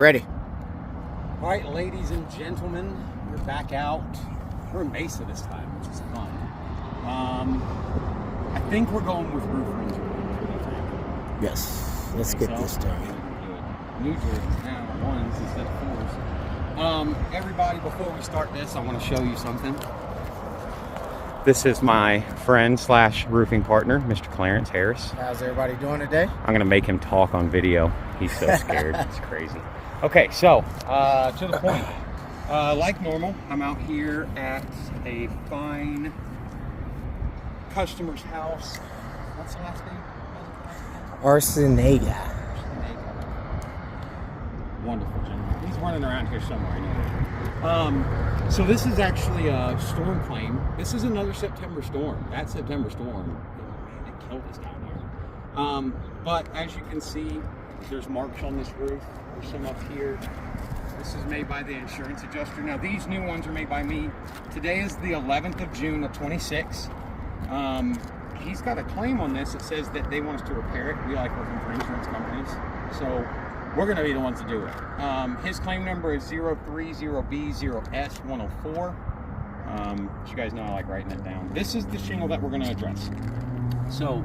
Ready. All right, ladies and gentlemen, we're back out. We're in Mesa this time, which is fun. I think we're going with roof rings. What do you think? Yes. Let's get this done. New Jordans now, ones instead of fours. Everybody, before we start this, I want to show you something. This is my friend slash roofing partner, Mr. Clarence Harris. How's everybody doing today? I'm going to make him talk on video. He's so scared. It's crazy. Okay, so to the point. Like normal, I'm out here at a fine customer's house. What's the last name? Arsenega. Wonderful gentleman. He's running around here somewhere. So this is actually a storm claim. This is another September storm. That September storm, man, it killed us down here. But as you can see, there's marks on this roof. There's some up here. This is made by the insurance adjuster. Now these new ones are made by me. Today is the 11th of June of 26. He's got a claim on this that says that they want us to repair it. We like working for insurance companies. So we're gonna be the ones to do it. His claim number is 030B0S104. You guys know I like writing it down. This is the shingle that we're gonna address. So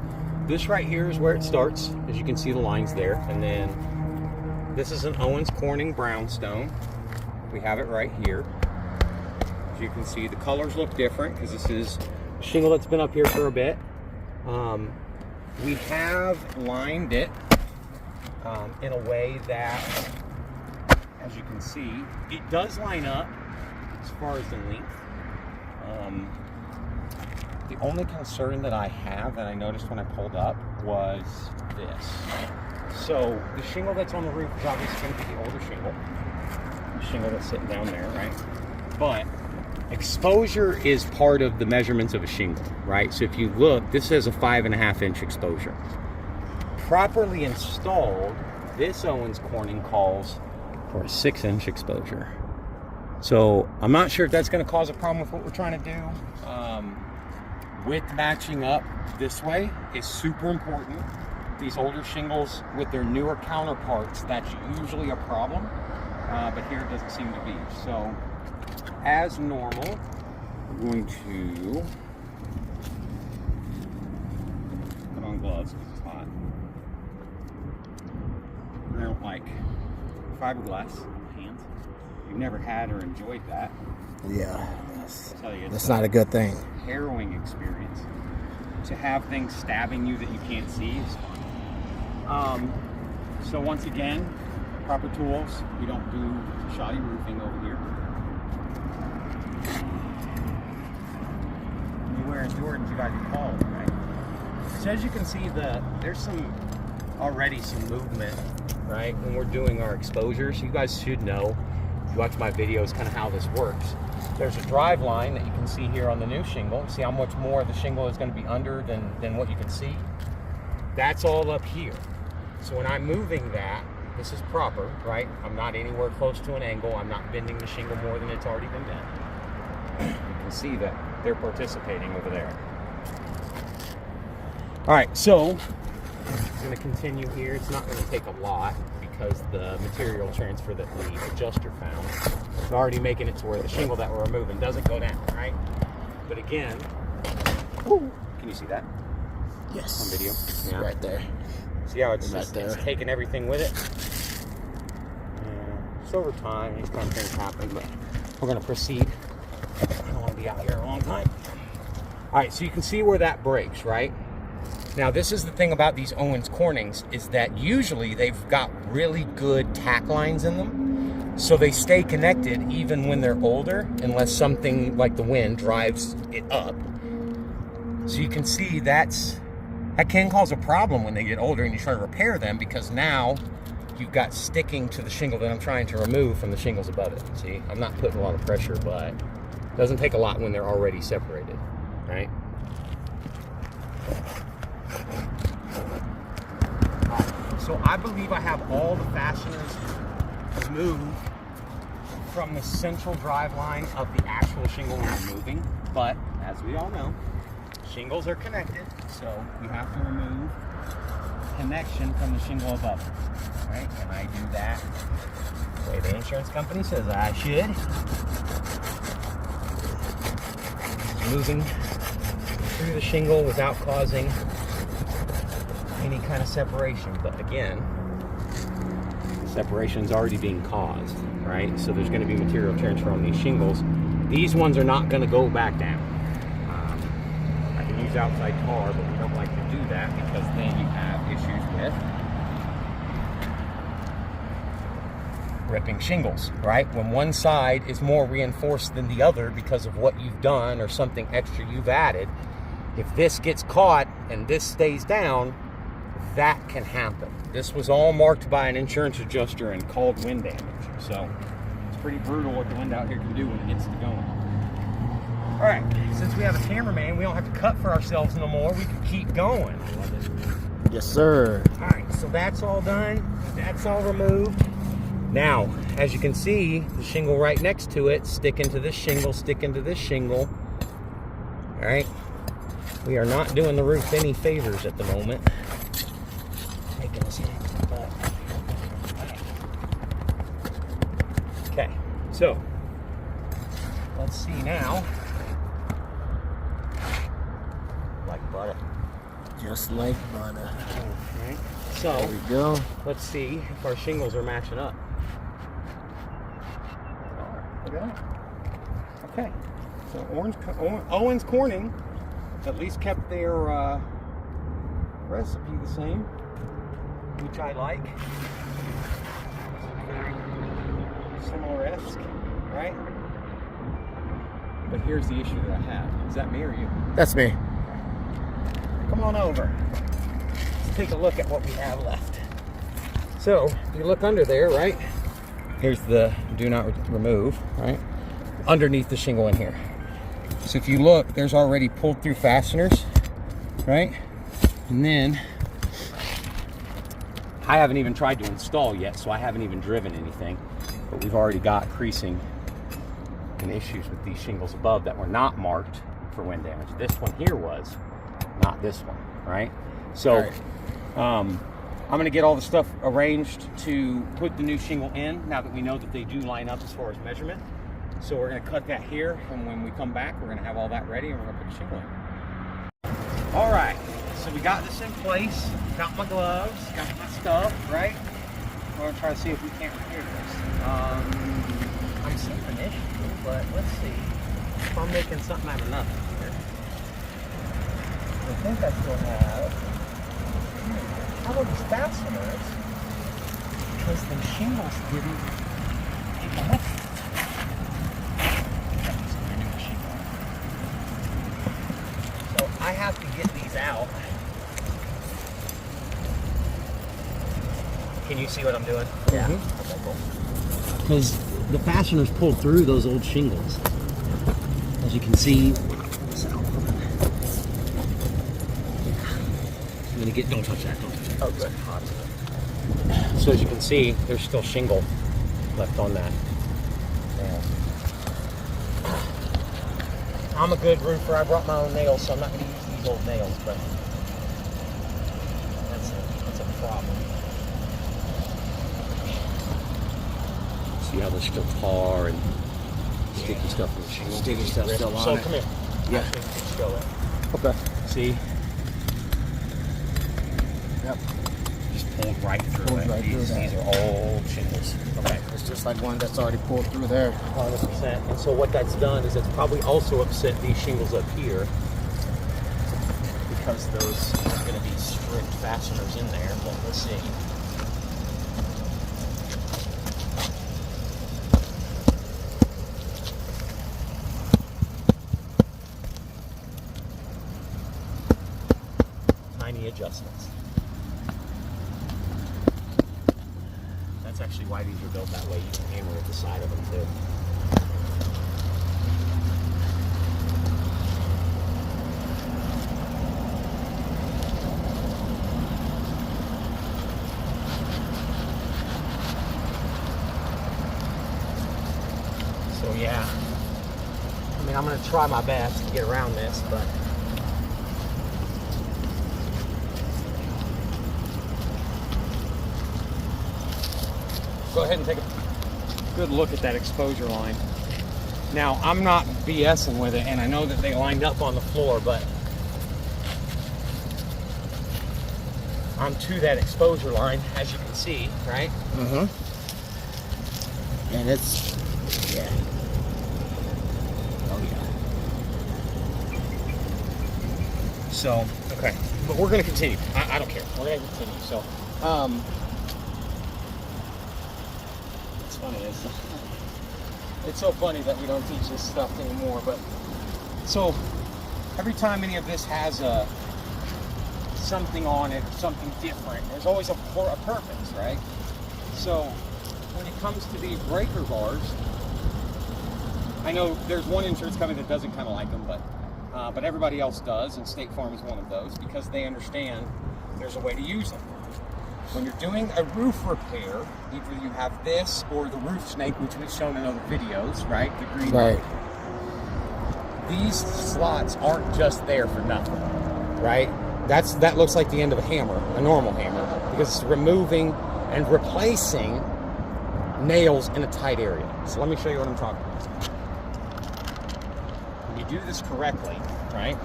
this right here is where it starts. As you can see the lines there. And then this is an Owens Corning brownstone. We have it right here. As you can see, the colors look different because this is a shingle that's been up here for a bit. We have lined it in a way that, as you can see, it does line up as far as the length. The only concern that I have, that I noticed when I pulled up, was this. So the shingle that's on the roof is obviously going to be the older shingle. The shingle that's sitting down there, right? But exposure is part of the measurements of a shingle, right? So if you look, this has a 5.5 inch exposure. Properly installed, this Owens Corning calls for a 6 inch exposure. So I'm not sure if that's going to cause a problem with what we're trying to do. Width matching up this way is super important. These older shingles with their newer counterparts, that's usually a problem, but here it doesn't seem to be. So as normal, we're going to put on gloves because it's hot. I don't like fiberglass hands. You've never had or enjoyed that. Yeah, You, that's not a good thing. Harrowing experience. To have things stabbing you that you can't see is fun. So once again, proper tools. We don't do shoddy roofing over here. When you're wearing Jordans, you got your call, right? So as you can see, there's already some movement, right? When we're doing our exposures, you guys should know, if you watch my videos, kind of how this works. There's a drive line that you can see here on the new shingle. See how much more of the shingle is going to be under than what you can see? That's all up here. So when I'm moving that, this is proper, right? I'm not anywhere close to an angle. I'm not bending the shingle more than it's already been bent. You can see that they're participating over there. All right, so I'm going to continue here. It's not going to take a lot because the material transfer that the adjuster found is already making it to where the shingle that we're removing doesn't go down, right? But again, can you see that? Yes. On video? Yeah. Right there. See how it's Right there. it's taking everything with it? Yeah. So over time, these kind of things happen, but we're going to proceed. I don't want to be out here a long time. All right, so you can see where that breaks, right? Now, this is the thing about these Owens Cornings, is that usually they've got really good tack lines in them, so they stay connected even when they're older, unless something like the wind drives it up. So you can see that can cause a problem when they get older and you try to repair them, because now you've got sticking to the shingle that I'm trying to remove from the shingles above it. See, I'm not putting a lot of pressure, but it doesn't take a lot when they're already separated, right? So I believe I have all the fasteners removed from the central drive line of the actual shingle we're removing, but as we all know, shingles are connected, so you have to remove connection from the shingle above it, right? And I do that insurance company says I should. Moving through the shingle without causing any kind of separation. But again, separation is already being caused, right? So there's going to be material transfer on these shingles. These ones are not going to go back down. I can use outside tar, but we don't like to do that because then you have issues with ripping shingles, right? When one side is more reinforced than the other because of what you've done or something extra you've added, if this gets caught and this stays down, that can happen. This was all marked by an insurance adjuster and called wind damage. So it's pretty brutal what the wind out here can do when it gets to going. All right, since we have a cameraman, we don't have to cut for ourselves no more. We can keep going. Yes, sir. All right, so that's all done. That's all removed. Now, as you can see, the shingle right next to it, sticking to this shingle, sticking to this shingle. All right, we are not doing the roof any favors at the moment. Making us hang in the butt. Okay, so let's see now. Like butter. Just like butter. Okay, so There we go. let's see if our shingles are matching up. Look at that. Okay, so Owens Corning at least kept their recipe the same, which I like. Very similar-esque, right? But here's the issue that I have. Is that me or you? That's me. Come on over. Let's take a look at what we have left. So, you look under there, right? Here's the do not remove, right? Underneath the shingle in here. So if you look, there's already pulled through fasteners, right? And then, I haven't even tried to install yet, so I haven't even driven anything. But we've already got creasing and issues with these shingles above that were not marked for wind damage. This one here was, not this one, right? So, I'm going to get all the stuff arranged to put the new shingle in now that we know that they do line up as far as measurement. So we're going to cut that here, and when we come back, we're going to have all that ready, and we're going to put the shingle in. All right, so we got this in place. Got my gloves, got my stuff, right? We're going to try to see if we can't repair this. I'm seeing an issue, but let's see if I'm making something out of nothing here. I think I still have all of these fasteners because the shingles didn't take off. So I have to get these out. Can you see what I'm doing? Yeah. Okay, cool. Because the fasteners pulled through those old shingles. As you can see, I'm gonna get, don't touch that, don't touch that. Oh, good. Hot. So as you can see, there's still shingle left on that. Yeah. I'm a good roofer. I brought my own nails, so I'm not gonna use these old nails, but that's a problem. See how there's still tar and sticky stuff in the shingle? Sticky stuff still on So it. come here. Yeah. Actually, you can show it. Okay. See? Yep. Just pulled right through Pulled it. right through These that. are old shingles. Okay. It's just like one that's already pulled through there. 100%. And so what that's done is it's probably also upset these shingles up here because those are going to be strict fasteners in there. But let's see. Tiny adjustments. That's actually why these are built that way. You can hammer at the side of them too. So yeah, I mean, I'm gonna try my best to get around this, but go ahead and take a good look at that exposure line. Now, I'm not BSing with it, and I know that they lined up on the floor, but I'm to that exposure line, as you can see, right? Mm-hmm. And it's, yeah. Oh, yeah. So, okay. But we're going to continue. I don't care. We're going to continue. So, it's funny. It's so funny that we don't teach this stuff anymore. But so, every time any of this has something on it, something different, there's always a purpose, right? So, when it comes to these breaker bars, I know there's one insurance company that doesn't kind of like them, but everybody else does, and State Farm is one of those because they understand there's a way to use them. When you're doing a roof repair, either you have this or the roof snake, which we've shown in other videos, right? The green Right. one. These slots aren't just there for nothing, right? That looks like the end of a hammer, a normal hammer, because it's removing and replacing nails in a tight area. So let me show you what I'm talking about. When you do this correctly, right,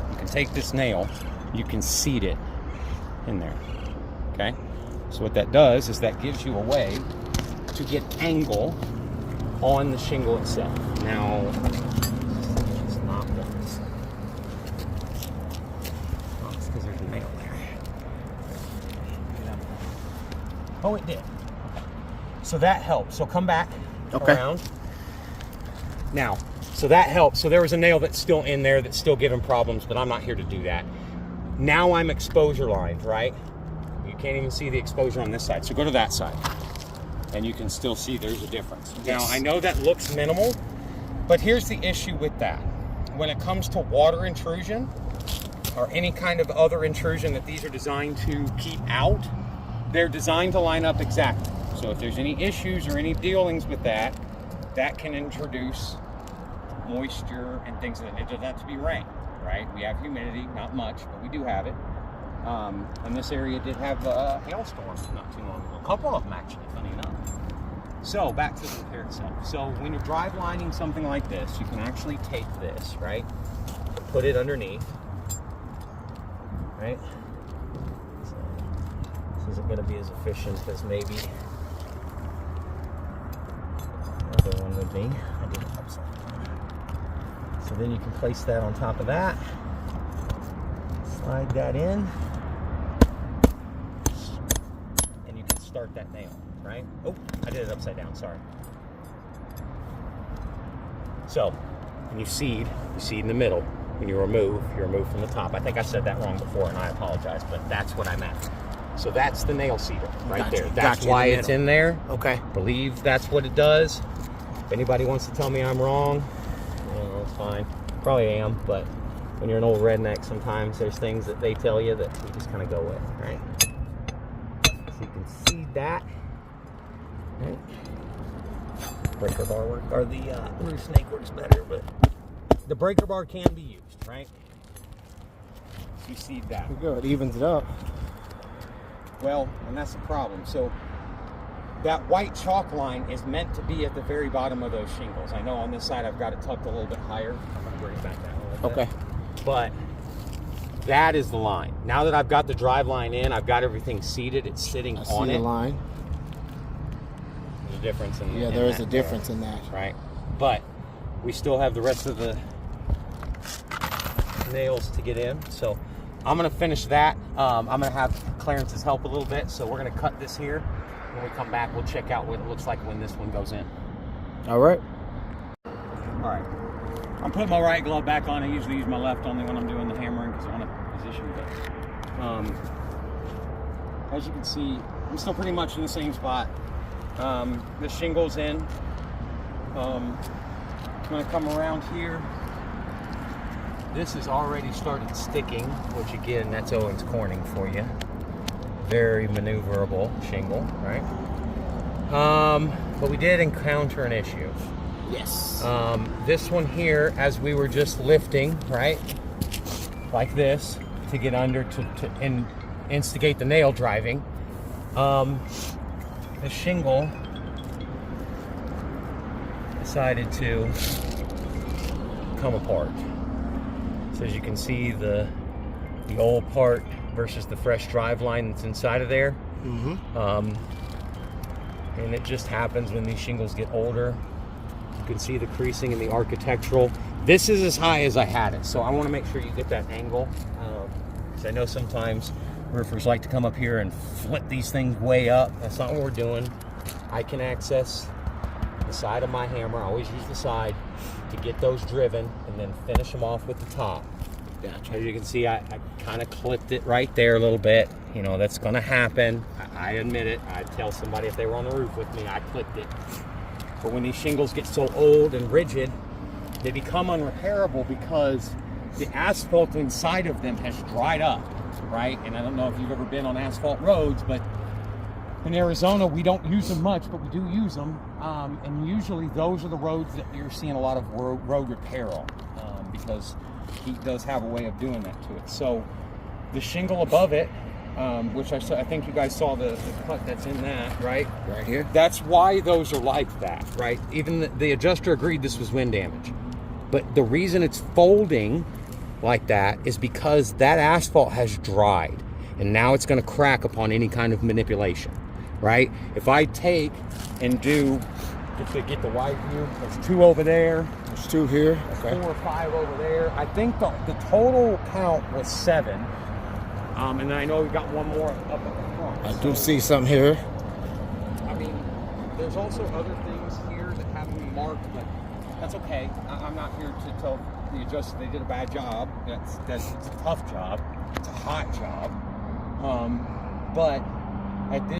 you can take this nail, you can seat it in there, okay? So what that does is that gives you a way to get angle on the shingle itself. Now, it's not this. Oh, it's because there's a nail there. Oh, it did. Okay. So that helps. So come back around. Now, so that helps. So there was a nail that's still in there that's still giving problems, but I'm not here to do that. Now I'm exposure lined, right? You can't even see the exposure on this side. So go to that side, and you can still see there's a difference. Yes. Now, I know that looks minimal, but here's the issue with that. When it comes to water intrusion, or any kind of other intrusion that these are designed to keep out, they're designed to line up exactly. So if there's any issues or any dealings with that, that can introduce moisture and things like that. It doesn't have to be rain, right? We have humidity, not much, but we do have it. And this area did have a hailstorm not too long ago. A couple of them actually, funny enough. So back to the repair itself. So when you're drive lining something like this, you can actually take this, right? Put it underneath, right? So this isn't going to be as efficient as maybe the other one would be. I did it upside down. So then you can place that on top of that. Slide that in. And you can start that nail, right? Oh, I did it upside down, sorry. So, when you seed in the middle. When you remove from the top. I think I said that wrong before, and I apologize, but that's what I meant. So that's the nail seeder right Gotcha. there. That's Gotcha, why in the it's middle. in there. Okay. Believe that's what it does. If anybody wants to tell me I'm wrong, well, it's fine. Probably am, but when you're an old redneck, sometimes there's things that they tell you that you just kind of go with, right? So you can see that. Right? Breaker bar work, or the roof snake works better, but the breaker bar can be used, right? So you see that. There you go. It evens it up. Well, and that's the problem. So that white chalk line is meant to be at the very bottom of those shingles. I know on this side I've got it tucked a little bit higher. I'm going to bring it back down a little bit. Okay. But that is the line. Now that I've got the drive line in, I've got everything seated, it's sitting I on see it. the line. There's a difference in Yeah, there is a difference in that. Right. But we still have the rest of the nails to get in. So I'm going to finish that. I'm going to have Clarence's help a little bit. So we're going to cut this here. When we come back, we'll check out what it looks like when this one goes in. All right. All right. I'm putting my right glove back on. I usually use my left only when I'm doing the hammering because I want to position it. As you can see, I'm still pretty much in the same spot. The shingle's in. I'm going to come around here. This has already started sticking, which again, that's Owens Corning for you. Very maneuverable shingle, right? But we did encounter an issue. Yes. This one here, as we were just lifting, right, like this, to get under to instigate the nail driving, the shingle decided to come apart. So as you can see, the old part versus the fresh drive line that's inside of there. And it just happens when these shingles get older. You can see the creasing in the architectural. This is as high as I had it, so I want to make sure you get that angle. Because I know sometimes roofers like to come up here and flip these things way up. That's not what we're doing. I can access the side of my hammer. I always use the side to get those driven and then finish them off with the top. Gotcha. As you can see, I kind of clipped it right there a little bit. You know, that's going to happen. I admit it. I'd tell somebody if they were on the roof with me, I clipped it. But when these shingles get so old and rigid, they become unrepairable because the asphalt inside of them has dried up, right? And I don't know if you've ever been on asphalt roads, but in Arizona, we don't use them much, but we do use them. And usually those are the roads that you're seeing a lot of road repair on, because heat does have a way of doing that to it. So the shingle above it, which I think you guys saw the cut that's in that, right? Right here. That's why those are like that, right? Even the adjuster agreed this was wind damage. But the reason it's folding like that is because that asphalt has dried, and now it's going to crack upon any kind of manipulation, right? If I take and do, just to get the wide view, there's 2 over there. There's 2 here. Okay. 4 or 5 over there. I think the total count was 7. And then I know we got one more up at the front. I do see something here. I mean, there's also other things here that haven't been marked, but that's okay. I'm not here to tell the adjuster they did a bad job. It's a tough job. It's a hot job. But at this